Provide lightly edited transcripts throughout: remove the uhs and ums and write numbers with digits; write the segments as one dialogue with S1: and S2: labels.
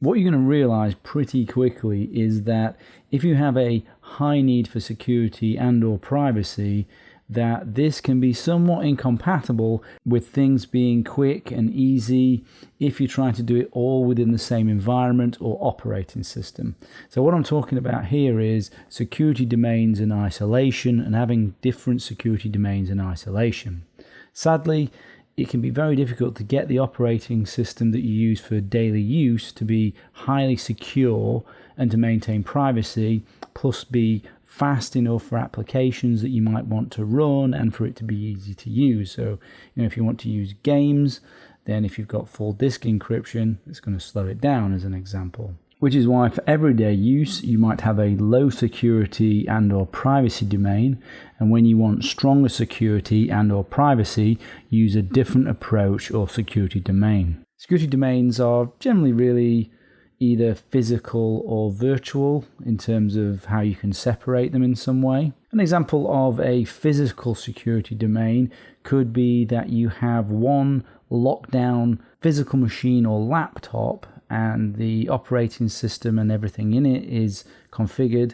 S1: What you're going to realize pretty quickly is that if you have a high need for security and or privacy, that this can be somewhat incompatible with things being quick and easy if you try to do it all within the same environment or operating system. So what I'm talking about here is security domains in isolation and having different security domains in isolation. Sadly, it can be very difficult to get the operating system that you use for daily use to be highly secure and to maintain privacy, plus be fast enough for applications that you might want to run and for it to be easy to use. So, if you want to use games, then if you've got full disk encryption, it's going to slow it down as an example. Which is why for everyday use, you might have a low security and or privacy domain. And when you want stronger security and or privacy, use a different approach or security domain. Security domains are generally really either physical or virtual in terms of how you can separate them in some way. An example of a physical security domain could be that you have one lockdown physical machine or laptop and the operating system and everything in it is configured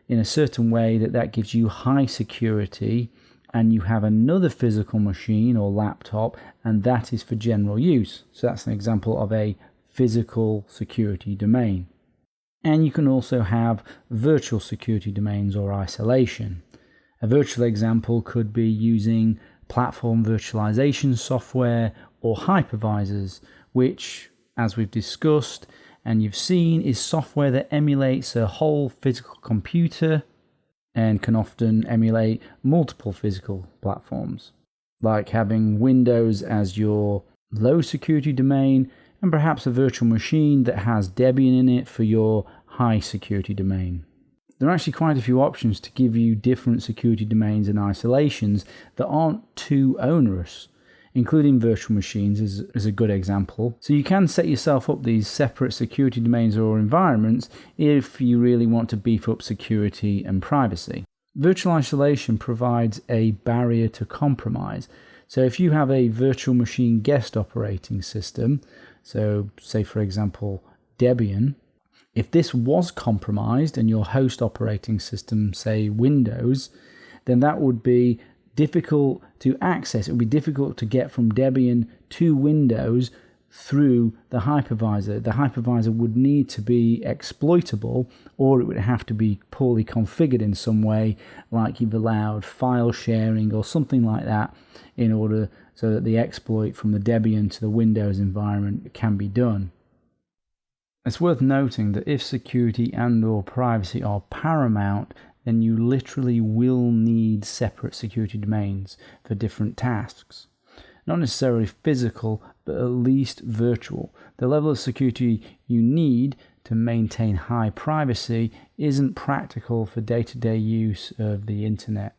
S1: in a certain way that gives you high security, and you have another physical machine or laptop and that is for general use. So that's an example of a physical security domain. And you can also have virtual security domains or isolation. A virtual example could be using platform virtualization software or hypervisors, which, as we've discussed and you've seen, is software that emulates a whole physical computer and can often emulate multiple physical platforms, like having Windows as your low security domain and perhaps a virtual machine that has Debian in it for your high security domain. There are actually quite a few options to give you different security domains and isolations that aren't too onerous, including virtual machines is a good example. So you can set yourself up these separate security domains or environments if you really want to beef up security and privacy. Virtual isolation provides a barrier to compromise. So if you have a virtual machine guest operating system, so say for example Debian, if this was compromised and your host operating system, say Windows, then that would be difficult to access. It would be difficult to get from Debian to Windows through the hypervisor. The hypervisor would need to be exploitable, or it would have to be poorly configured in some way, like you've allowed file sharing or something like that, in order so that the exploit from the Debian to the Windows environment can be done. It's worth noting that if security and or privacy are paramount, then you literally will need separate security domains for different tasks. Not necessarily physical, but at least virtual. The level of security you need to maintain high privacy isn't practical for day-to-day use of the internet.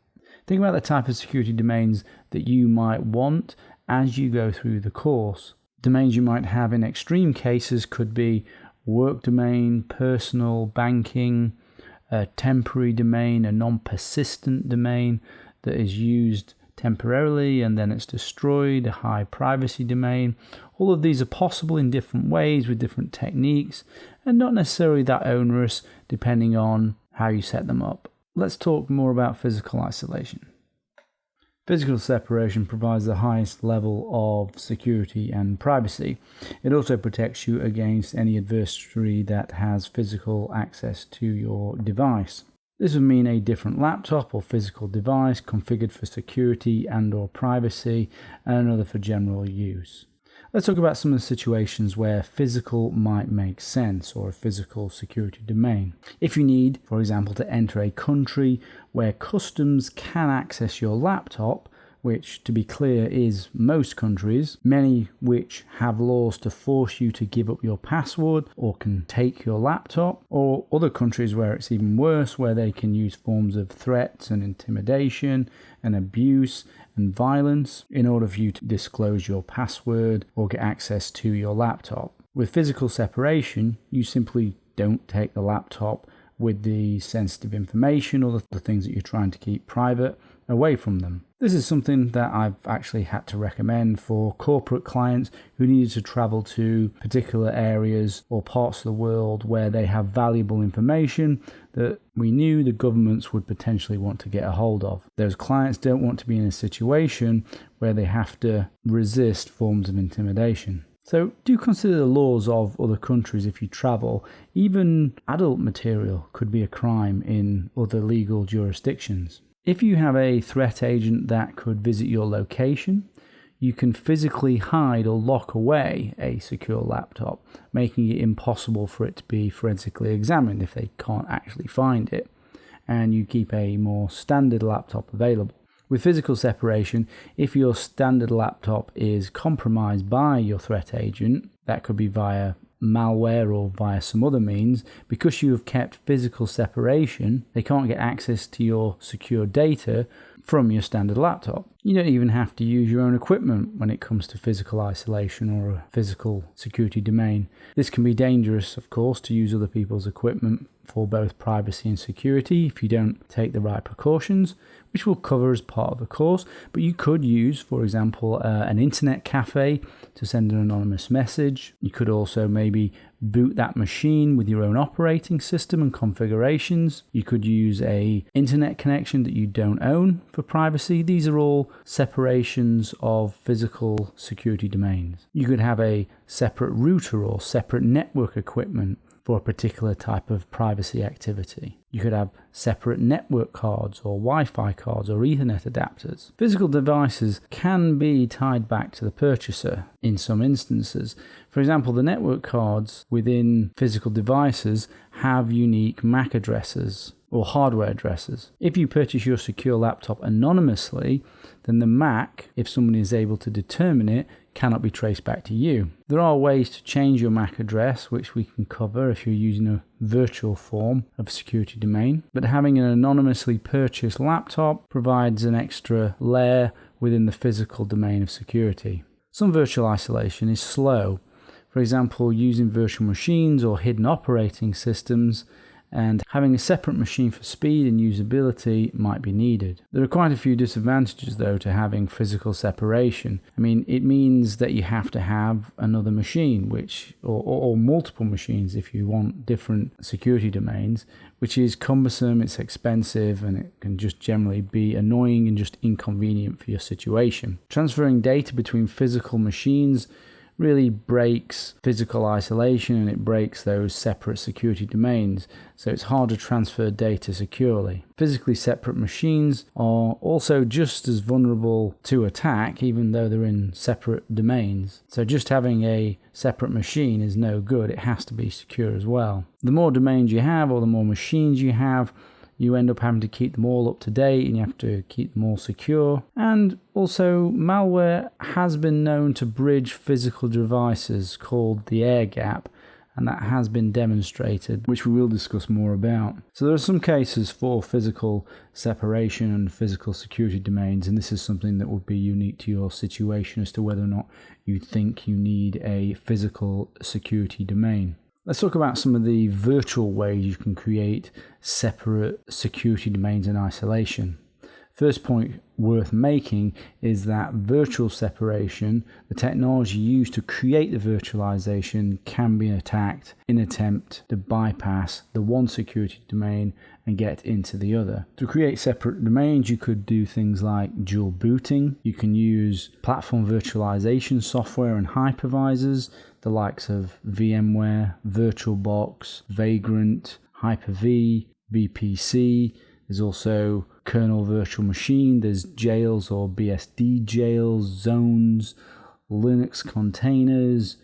S1: Think about the type of security domains that you might want as you go through the course. Domains you might have in extreme cases could be work domain, personal, banking, a temporary domain, a non-persistent domain that is used temporarily and then it's destroyed, a high privacy domain. All of these are possible in different ways with different techniques and not necessarily that onerous depending on how you set them up. Let's talk more about physical isolation. Physical separation provides the highest level of security and privacy. It also protects you against any adversary that has physical access to your device. This would mean a different laptop or physical device configured for security and or privacy, and another for general use. Let's talk about some of the situations where physical might make sense, or a physical security domain. If you need, for example, to enter a country where customs can access your laptop, which, to be clear, is most countries, many which have laws to force you to give up your password or can take your laptop, or other countries where it's even worse, where they can use forms of threats and intimidation and abuse and violence in order for you to disclose your password or get access to your laptop. With physical separation, you simply don't take the laptop with the sensitive information or the things that you're trying to keep private, away from them. This is something that I've actually had to recommend for corporate clients who needed to travel to particular areas or parts of the world where they have valuable information that we knew the governments would potentially want to get a hold of. Those clients don't want to be in a situation where they have to resist forms of intimidation. So do consider the laws of other countries if you travel. Even adult material could be a crime in other legal jurisdictions. If you have a threat agent that could visit your location, you can physically hide or lock away a secure laptop, making it impossible for it to be forensically examined if they can't actually find it, and you keep a more standard laptop available. With physical separation, if your standard laptop is compromised by your threat agent, that could be via malware or via some other means, because you have kept physical separation, they can't get access to your secure data from your standard laptop. You don't even have to use your own equipment when it comes to physical isolation or a physical security domain. This can be dangerous, of course, to use other people's equipment for both privacy and security if you don't take the right precautions, which we'll cover as part of the course. But you could use, for example, an internet cafe to send an anonymous message. You could also maybe boot that machine with your own operating system and configurations. You could use a internet connection that you don't own for privacy. These are all separations of physical security domains. You could have a separate router or separate network equipment for a particular type of privacy activity. You could have separate network cards or Wi-Fi cards or Ethernet adapters. Physical devices can be tied back to the purchaser in some instances. For example, the network cards within physical devices have unique MAC addresses or hardware addresses. If you purchase your secure laptop anonymously, then the MAC, if someone is able to determine it, cannot be traced back to you. There are ways to change your MAC address, which we can cover if you're using a virtual form of security domain, but having an anonymously purchased laptop provides an extra layer within the physical domain of security. Some virtual isolation is slow. For example, using virtual machines or hidden operating systems, and having a separate machine for speed and usability might be needed. There are quite a few disadvantages though to having physical separation. It means that you have to have another machine, or multiple machines if you want different security domains, which is cumbersome, it's expensive, and it can just generally be annoying and just inconvenient for your situation. Transferring data between physical machines really breaks physical isolation, and it breaks those separate security domains, so it's hard to transfer data securely. Physically separate machines are also just as vulnerable to attack, even though they're in separate domains. So just having a separate machine is no good, it has to be secure as well. The more domains you have, or the more machines you have, you end up having to keep them all up to date, and you have to keep them all secure. And also, malware has been known to bridge physical devices called the air gap, and that has been demonstrated, which we will discuss more about. So there are some cases for physical separation and physical security domains, and this is something that would be unique to your situation as to whether or not you think you need a physical security domain. Let's talk about some of the virtual ways you can create separate security domains in isolation. First point worth making is that virtual separation, the technology used to create the virtualization, can be attacked in an attempt to bypass the one security domain and get into the other. To create separate domains, you could do things like dual booting. You can use platform virtualization software and hypervisors, the likes of VMware, VirtualBox, Vagrant, Hyper-V, VPC. There's also kernel virtual machine, there's jails or BSD jails, zones, Linux containers,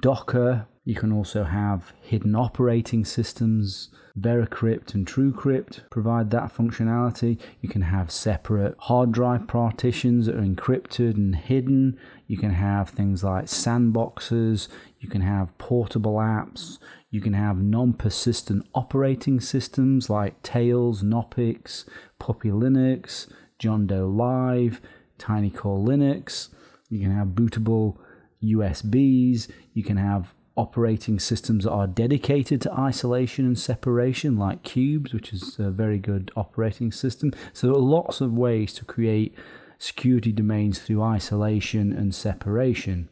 S1: Docker. You can also have hidden operating systems. Veracrypt and TrueCrypt provide that functionality. You can have separate hard drive partitions that are encrypted and hidden. You can have things like sandboxes. You can have portable apps. You can have non-persistent operating systems like Tails, Knoppix, Puppy Linux, John Doe Live, TinyCore Linux. You can have bootable USBs. You can have operating systems that are dedicated to isolation and separation, like Qubes, which is a very good operating system. So there are lots of ways to create security domains through isolation and separation,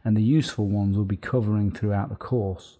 S1: and the useful ones we'll be covering throughout the course.